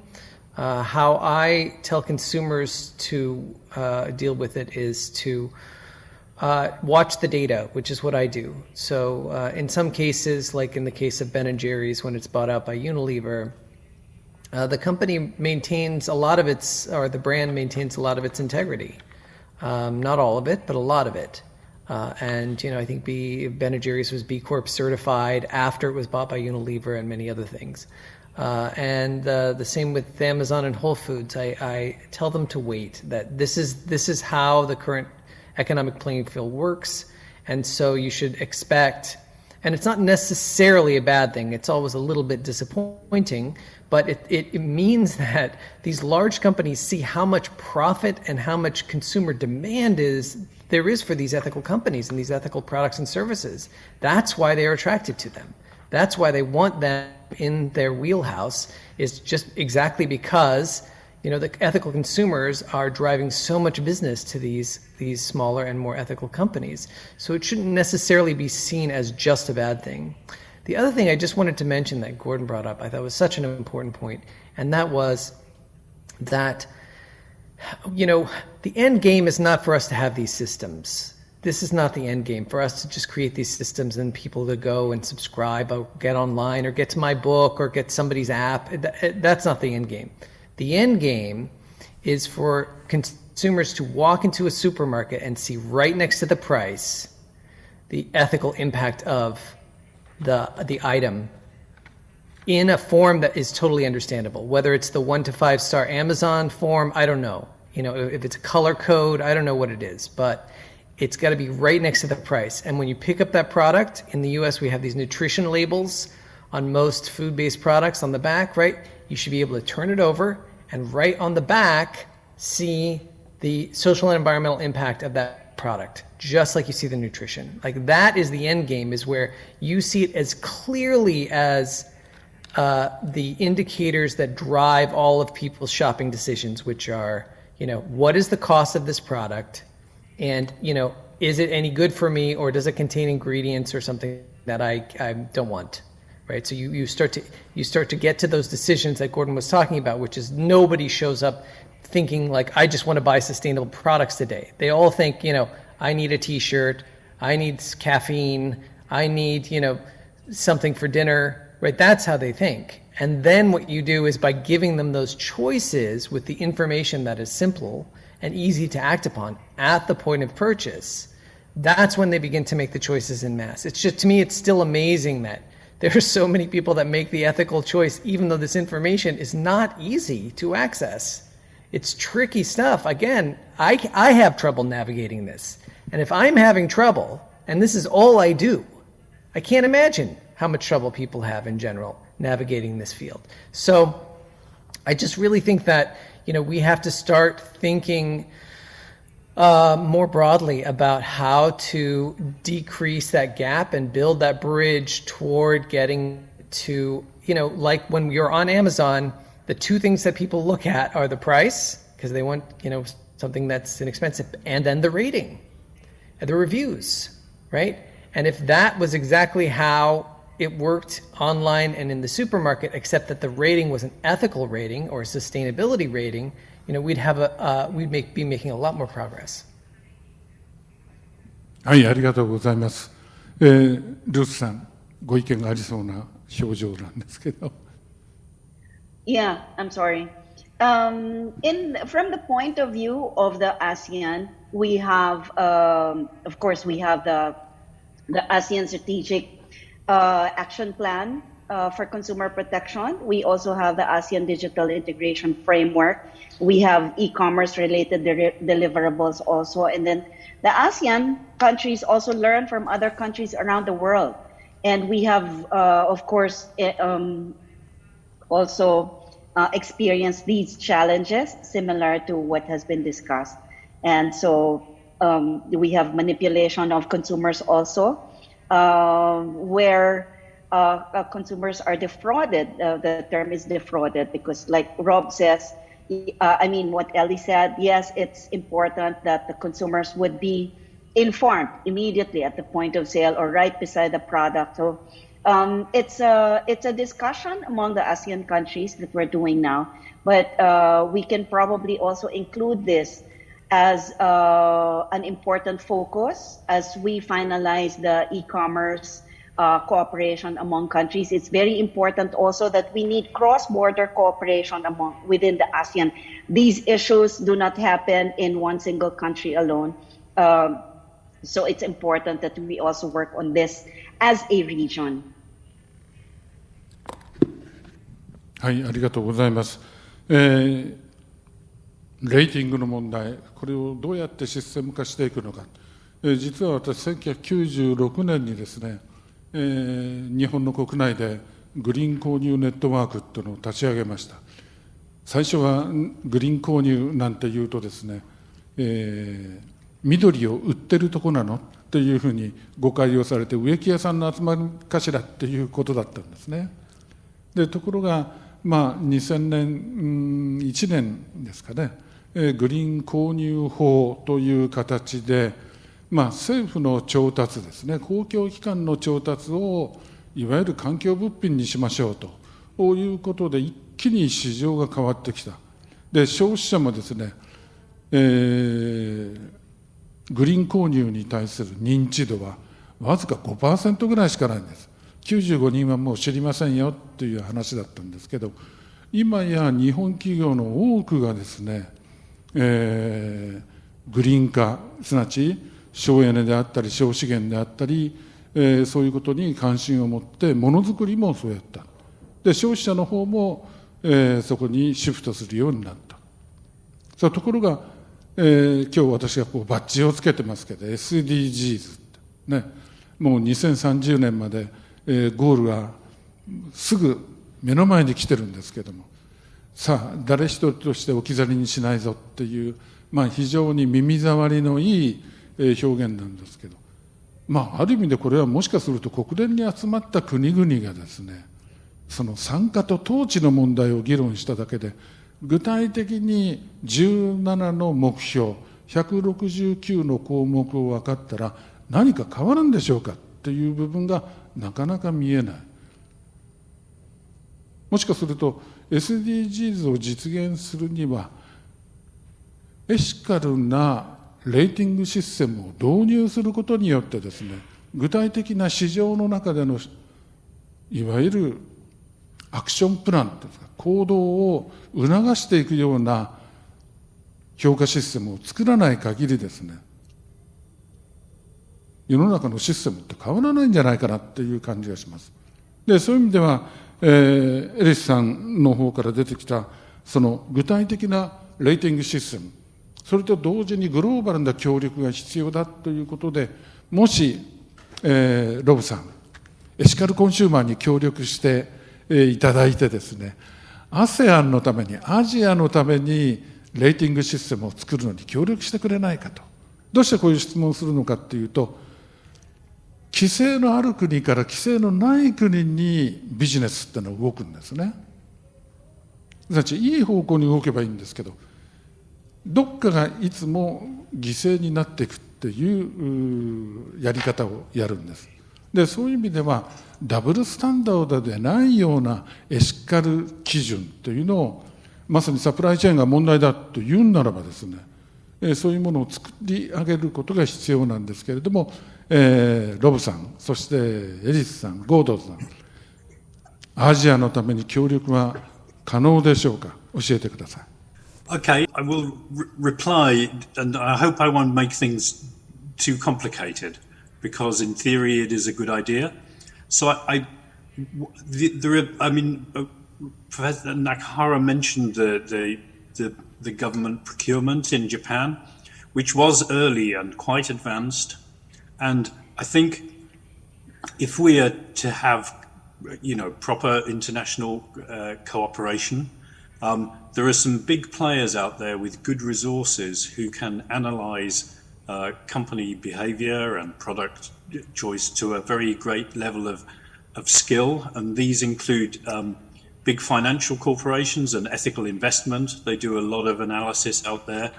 How I tell consumers to deal with it is to watch the data, which is what I do. So in some cases, like in the case of Ben & Jerry's when it's bought out by Unilever, the company maintains a lot of its, or the brand maintains a lot of its integrity. Not all of it, but a lot of it. And I think Ben & Jerry's was B Corp certified after it was bought by Unilever and many other things. And the same with Amazon and Whole Foods. I tell them to wait, that this is how the current economic playing field works, and so you should expect, and it's not necessarily a bad thing, it's always a little bit disappointing, but it means that these large companies see how much profit and how much consumer demand there is for these ethical companies and these ethical products and services. That's why they are attracted to them. That's why they want them in their wheelhouse, is just exactly because the ethical consumers are driving so much business to these smaller and more ethical companies. So it shouldn't necessarily be seen as just a bad thing. The other thing I just wanted to mention that Gordon brought up, I thought was such an important point, and that was that, the end game is not for us to have these systems. This is not the end game, for us to just create these systems and people to go and subscribe or get online or get to my book or get somebody's app. That's not the end game. The end game is for consumers to walk into a supermarket and see right next to the price the ethical impact of the item in a form that is totally understandable. Whether it's the 1 to 5 star Amazon form, I don't know. If it's a color code, I don't know what it is, but it's got to be right next to the price. And when you pick up that product, in the US we have these nutrition labels on most food-based products on the back, right? You should be able to turn it over and right on the back see the social and environmental impact of that product, just like you see the nutrition. Like that is the end game, is where you see it as clearly as the indicators that drive all of people's shopping decisions, which are, what is the cost of this product? And, is it any good for me, or does it contain ingredients or something that I don't want? Right? So you start to get to those decisions that Gordon was talking about, which is nobody shows up thinking like, I just want to buy sustainable products today. They all think, I need a t-shirt, I need caffeine, I need, something for dinner, right? That's how they think. And then what you do is, by giving them those choices with the information that is simple and easy to act upon at the point of purchase, that's when they begin to make the choices in mass. It's just, to me, it's still amazing that there are so many people that make the ethical choice, even though this information is not easy to access. It's tricky stuff. Again, I have trouble navigating this. And if I'm having trouble, and this is all I do, I can't imagine how much trouble people have in general navigating this field. So I just really think that, we have to start thinking more broadly about how to decrease that gap and build that bridge toward getting to, like when you're on Amazon, the two things that people look at are the price, because they want, something that's inexpensive, and then the rating, and the reviews, right? And if that was exactly how it worked online and in the supermarket, except that the rating was an ethical rating or a sustainability rating, we'd be making a lot more progress. はい、ありがとうございます。ルースさん、ご意見がありそうな表情なんですけど。Yeah, I'm sorry. From the point of view of the ASEAN, we have, of course, we have the ASEAN Strategic Action Plan for Consumer Protection. We also have the ASEAN Digital Integration Framework. We have e-commerce related deliverables also. And then the ASEAN countries also learn from other countries around the world. And we have, of course, also experienced these challenges similar to what has been discussed. And so we have manipulation of consumers also, where consumers are defrauded. The term is defrauded because, like Rob says, what Ellie said, yes, it's important that the consumers would be informed immediately at the point of sale or right beside the product. So it's a discussion among the ASEAN countries that we're doing now, but we can probably also include this as an important focus as we finalize the e-commerce cooperation among countries. It's very important also that we need cross-border cooperation within the ASEAN. These issues do not happen in one single country alone. So it's important that we also work on this as a region. はい、ありがとうございます。レーティングの問題、これをどうやってシステム化していくのか。実は私、1996年にですね、日本の国内でグリーン購入ネットワークというのを立ち上げました。最初はグリーン購入なんていうとですね、緑を売ってるとこなのっていうふうに誤解をされて、植木屋さんの集まりかしらっていうことだったんですね。でところが、2000年、1年ですかね、グリーン購入法という形で、政府の調達ですね、公共機関の調達をいわゆる環境物品にしましょうということで、一気に市場が変わってきた。で、消費者もですね、グリーン購入に対する認知度はわずか 5% ぐらいしかないんです。95人はもう知りませんよという話だったんですけど、今や日本企業の多くがですね、グリーン化、すなわち省エネであったり省資源であったり、そういうことに関心を持ってものづくりもそうやった。で消費者の方も、そこにシフトするようになった。ところが、今日私がこうバッジをつけてますけど SDGs ね、もう2030年まで、ゴールがすぐ目の前に来てるんですけども、さあ誰一人として置き去りにしないぞっていう、非常に耳障りのいい表現なんですけど、ある意味でこれはもしかすると国連に集まった国々がですね、その参加と統治の問題を議論しただけで、具体的に17の目標、169の項目を分かったら何か変わるんでしょうかっていう部分がなかなか見えない。もしかすると SDGs を実現するにはエシカルなレーティングシステムを導入することによってですね、具体的な市場の中でのいわゆるアクションプランというか行動を促していくような評価システムを作らない限りですね、世の中のシステムって変わらないんじゃないかなっていう感じがします。でそういう意味では、エリスさんの方から出てきたその具体的なレーティングシステム、それと同時にグローバルな協力が必要だということで、もし、ロブさんエシカルコンシューマーに協力していただいてですね、ASEAN のためにアジアのためにレーティングシステムを作るのに協力してくれないかと。どうしてこういう質問をするのかっていうと、規制のある国から規制のない国にビジネスってのは動くんですね。すなわちいい方向に動けばいいんですけど、どっかがいつも犠牲になっていくっていうやり方をやるんです。でそういう意味ではダブルスタンダードでないようなエシカル基準というのを、まさにサプライチェーンが問題だというんならばですね、そういうものを作り上げることが必要なんですけれども、ロブさん、そしてエリスさん、ゴードンさん、アジアのために協力は可能でしょうか。教えてください。Okay, I will reply, and I hope I won't make things too complicated, because in theory it is a good idea. So Professor Nakahara mentioned the government procurement in Japan, which was early and quite advanced. And I think if we are to have, proper international cooperation, there are some big players out there with good resources who can analyze company behavior and product choice to a very great level of skill. And these include big financial corporations and ethical investment. They do a lot of analysis out there.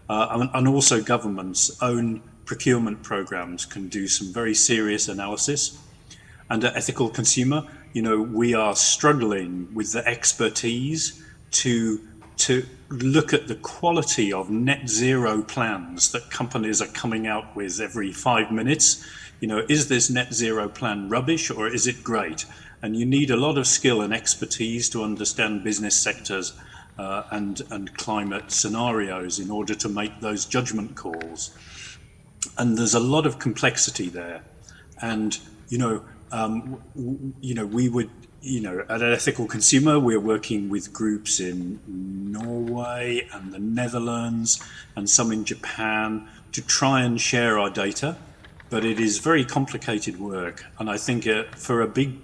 And also governments' own procurement programs can do some very serious analysis. And at Ethical Consumer, we are struggling with the expertise to look at the quality of net zero plans that companies are coming out with every 5 minutes. Is this net zero plan rubbish or is it great? And you need a lot of skill and expertise to understand business sectors and climate scenarios in order to make those judgment calls. And there's a lot of complexity there. And, we would, at an Ethical Consumer, we're working with groups in Norway and the Netherlands and some in Japan to try and share our data. But it is very complicated work. And I think for a big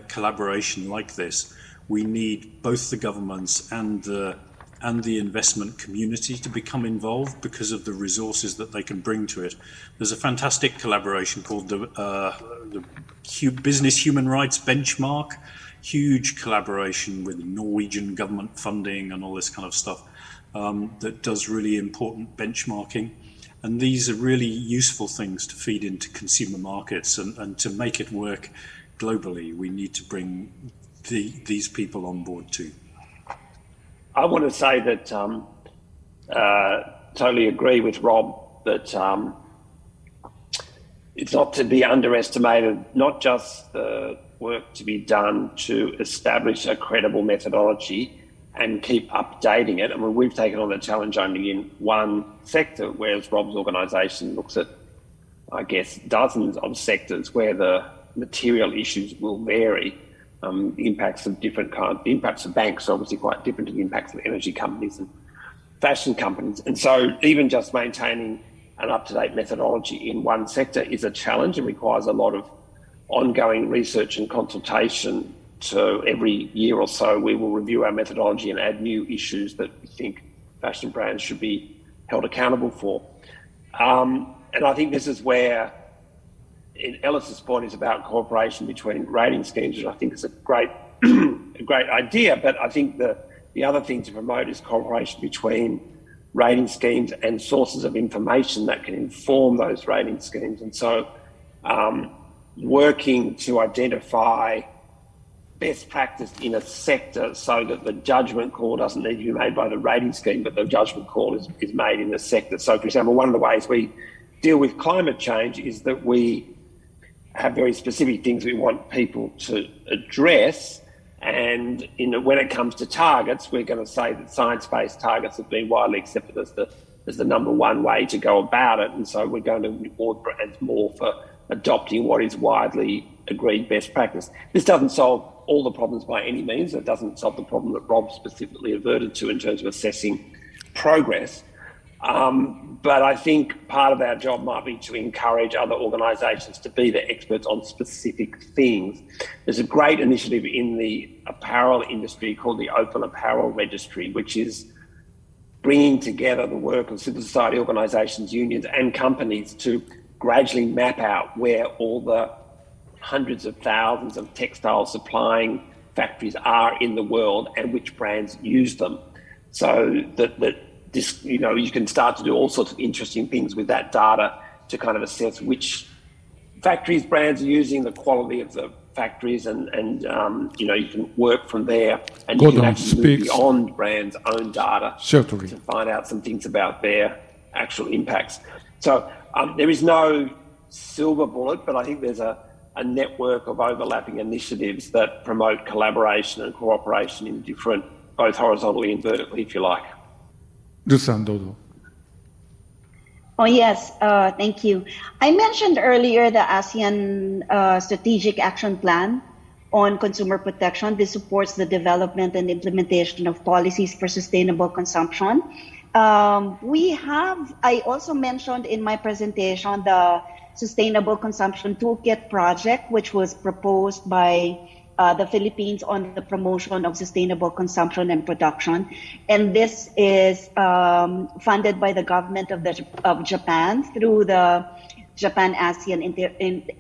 collaboration like this, we need both the governments and the investment community to become involved because of the resources that they can bring to it. There's a fantastic collaboration called the Business Human Rights Benchmark, huge collaboration with Norwegian government funding and all this kind of stuff that does really important benchmarking. And these are really useful things to feed into consumer markets, and to make it work globally, we need to bring these people on board too. I want to say that totally agree with Rob that it's not to be underestimated, not just the work to be done to establish a credible methodology and keep updating it. I mean, we've taken on the challenge only in one sector, whereas Rob's organisation looks at, I guess, dozens of sectors where the material issues will vary. The impacts of different kinds, the impacts of banks are obviously quite different to the impacts of energy companies and fashion companies. And so even just maintaining an up-to-date methodology in one sector is a challenge and requires a lot of ongoing research and consultation. So every year or so, we will review our methodology and add new issues that we think fashion brands should be held accountable for. And I think this is where Ellis's point is about cooperation between rating schemes, which I think is a great idea. But I think the other thing to promote is cooperation between rating schemes and sources of information that can inform those rating schemes. And so working to identify best practice in a sector so that the judgment call doesn't need to be made by the rating scheme, but the judgment call is made in the sector. So, for example, one of the ways we deal with climate change is that we have very specific things we want people to address. And when it comes to targets, we're going to say that science-based targets have been widely accepted as the number one way to go about it. And so we're going to reward brands more for adopting what is widely agreed best practice. This doesn't solve all the problems by any means. It doesn't solve the problem that Rob specifically averted to in terms of assessing progress. But I think part of our job might be to encourage other organisations to be the experts on specific things. There's a great initiative in the apparel industry called the Open Apparel Registry, which is bringing together the work of civil society organisations, unions and companies to gradually map out where all the hundreds of thousands of textile supplying factories are in the world and which brands use them. So that this, you can start to do all sorts of interesting things with that data to kind of assess which factories brands are using, the quality of the factories, and you can work from there, and you can actually move beyond brands' own data to find out some things about their actual impacts. So there is no silver bullet, but I think there's a network of overlapping initiatives that promote collaboration and cooperation in different, both horizontally and vertically, if you like. Oh, yes. Thank you. I mentioned earlier the ASEAN Strategic Action Plan on Consumer Protection. This supports the development and implementation of policies for sustainable consumption. I also mentioned in my presentation the Sustainable Consumption Toolkit project, which was proposed by the Philippines on the promotion of sustainable consumption and production. And this is funded by the government of Japan through the Japan-ASEAN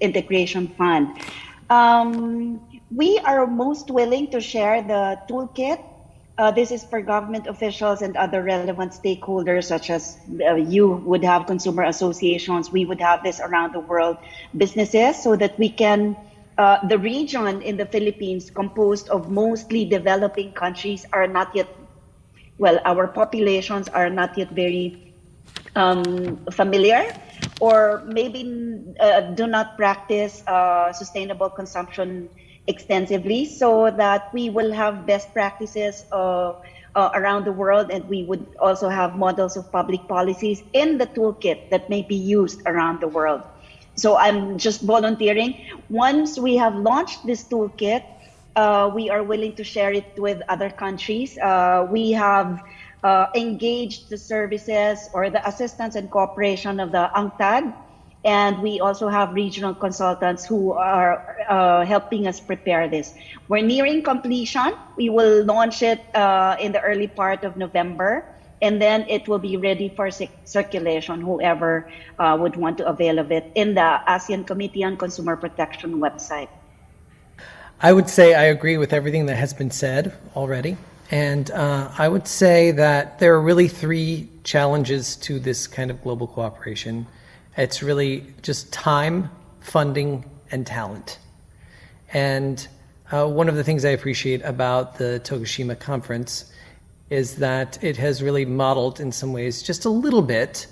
Integration Fund. We are most willing to share the toolkit. This is for government officials and other relevant stakeholders, such as you would have consumer associations, we would have this around the world, businesses, so that we can, the region in the Philippines composed of mostly developing countries are not yet, well, our populations are not yet very familiar, or maybe do not practice sustainable consumption extensively, so that we will have best practices around the world, and we would also have models of public policies in the toolkit that may be used around the world. So I'm just volunteering. Once we have launched this toolkit, we are willing to share it with other countries. We have engaged the services or the assistance and cooperation of the UNCTAD, and we also have regional consultants who are helping us prepare this. We're nearing completion. We will launch it in the early part of November, and then it will be ready for circulation, whoever would want to avail of it, in the ASEAN Committee on Consumer Protection website. I would say I agree with everything that has been said already. And I would say that there are really three challenges to this kind of global cooperation. It's really just time, funding, and talent. And one of the things I appreciate about the Tokushima conference is that it has really modeled in some ways just a little bit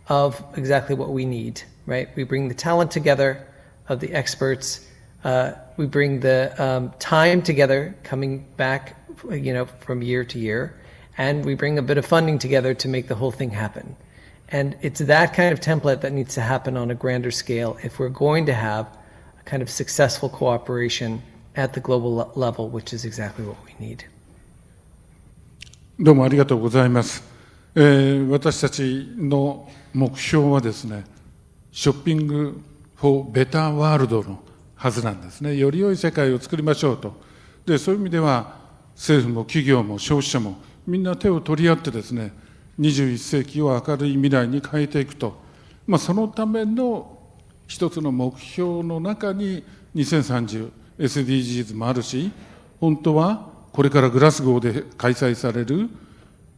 of exactly what we need, right? We bring the talent together of the experts. We bring the time together, coming back, from year to year, and we bring a bit of funding together to make the whole thing happen. And it's that kind of template that needs to happen on a grander scale if we're going to have a kind of successful cooperation at the global level, which is exactly what we need. どうもありがとうございます。私たちの目標はですね、ショッピング・フォー・ベター・ワールドのはずなんですね。より良い世界を作りましょうと。で、そういう意味では政府も企業も消費者もみんな手を取り合ってですね、21世紀を明るい未来に変えていくと、そのための一つの目標の中に 2030SDGs もあるし、本当はこれからグラスゴーで開催される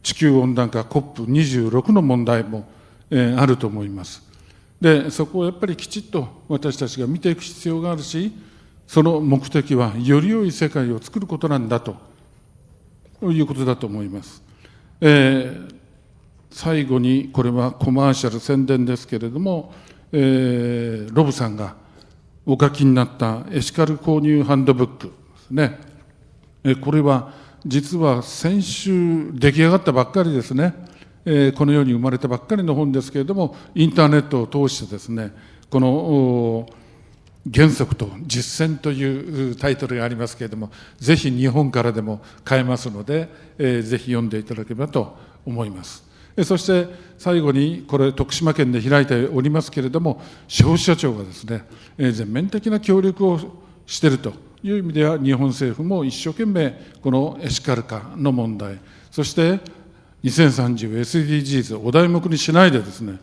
地球温暖化 COP26 の問題も、あると思います。で、そこをやっぱりきちっと私たちが見ていく必要があるし、その目的はより良い世界を作ることなんだということだと思います。最後に、これはコマーシャル宣伝ですけれども、ロブさんがお書きになったエシカル購入ハンドブックですね。これは実は先週出来上がったばっかりですね。このように生まれたばっかりの本ですけれども、インターネットを通してですね、この原則と実践というタイトルがありますけれども、ぜひ日本からでも買えますので、ぜひ読んでいただければと思います。そして最後に、これ徳島県で開いておりますけれども、消費者庁がですね、全面的な協力をしているという意味では、日本政府も一生懸命このエシカル化の問題、そして2030SDGs をお題目にしないでですね、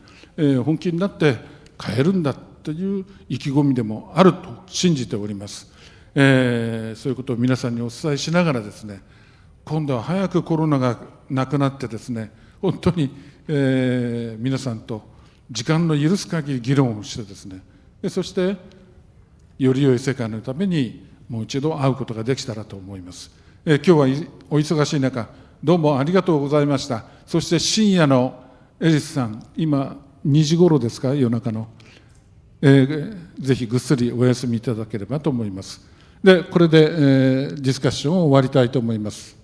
本気になって変えるんだという意気込みでもあると信じております。そういうことを皆さんにお伝えしながらですね、今度は早くコロナがなくなってですね、本当に、皆さんと時間の許す限り議論をしてですね、そしてより良い世界のためにもう一度会うことができたらと思います。今日はお忙しい中、どうもありがとうございました。そして深夜のエリスさん、今2時頃ですか、夜中の。ぜひぐっすりお休みいただければと思います。で、これで、ディスカッションを終わりたいと思います。